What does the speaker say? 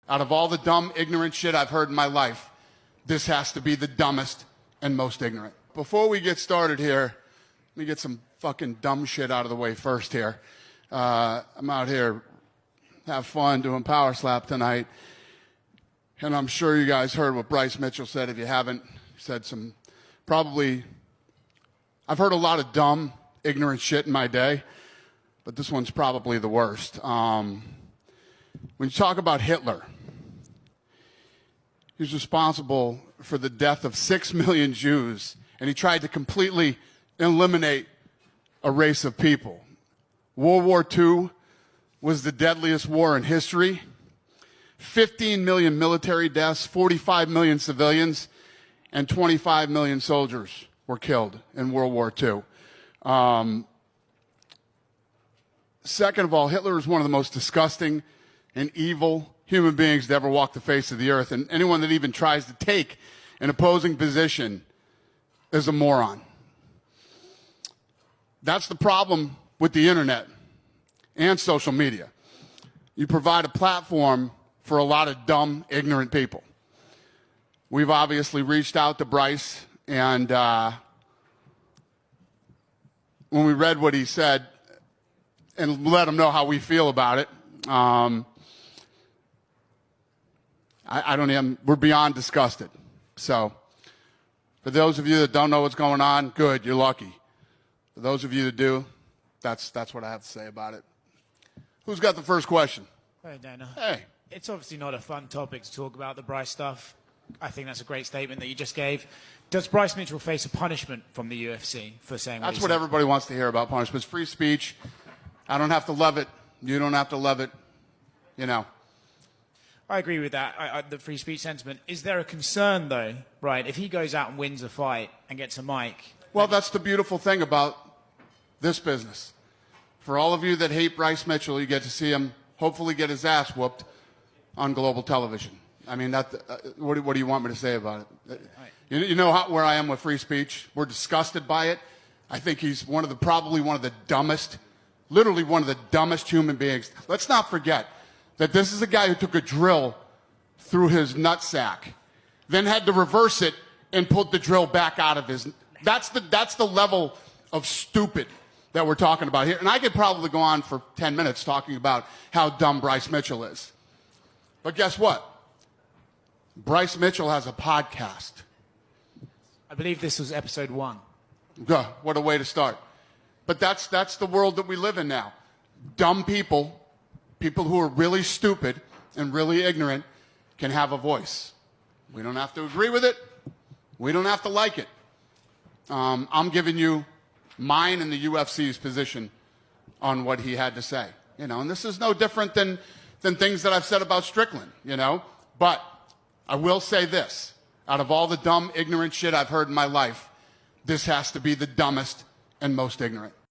Out of all the dumb, ignorant shit I've heard in my life, this has to be the dumbest and most ignorant. Before we get started here, let me get some fucking dumb shit out of the way first here. I'm out here, have fun doing Power Slap tonight. And I'm sure you guys heard what Bryce Mitchell said. If you haven't, he said some probably, I've heard a lot of dumb, ignorant shit in my day, but this one's probably the worst. When you talk about Hitler, he was responsible for the death of 6 million Jews, and he tried to completely eliminate a race of people. World War II was the deadliest war in history. 15 million military deaths, 45 million civilians, and 25 million soldiers were killed in World War II. Second of all, Hitler was one of the most disgusting and evil human beings to ever walk the face of the earth. And anyone that even tries to take an opposing position is a moron. That's the problem with the internet and social media. You provide a platform for a lot of dumb, ignorant people. We've obviously reached out to Bryce, and when we read what he said and let him know how we feel about it, we're beyond disgusted. So, for those of you that don't know what's going on, good, you're lucky. For those of you that do, that's what I have to say about it. Who's got the first question? Hey, Dana. Hey. It's obviously not a fun topic to talk about, the Bryce stuff. I think that's a great statement that you just gave. Does Bryce Mitchell face a punishment from the UFC for saying That's what everybody wants to hear about punishment. It's free speech. I don't have to love it. You don't have to love it. You know. I agree with that, the free speech sentiment. Is there a concern, though, right, if he goes out and wins a fight and gets a mic? Well, that's the beautiful thing about this business. For all of you that hate Bryce Mitchell, you get to see him hopefully get his ass whooped on global television. I mean, what do you want me to say about it? You know where I am with free speech? We're disgusted by it. I think he's probably one of the dumbest, literally one of the dumbest human beings. Let's not forget that this is a guy who took a drill through his nutsack, then had to reverse it and put the drill back out of his. That's the level of stupid that we're talking about here. And I could probably go on for 10 minutes talking about how dumb Bryce Mitchell is. But guess what? Bryce Mitchell has a podcast. I believe this was episode 1. What a way to start. But that's the world that we live in now. Dumb people who are really stupid and really ignorant, can have a voice. We don't have to agree with it. We don't have to like it. I'm giving you mine and the UFC's position on what he had to say. And this is no different than things that I've said about Strickland, But I will say this. Out of all the dumb, ignorant shit I've heard in my life, this has to be the dumbest and most ignorant.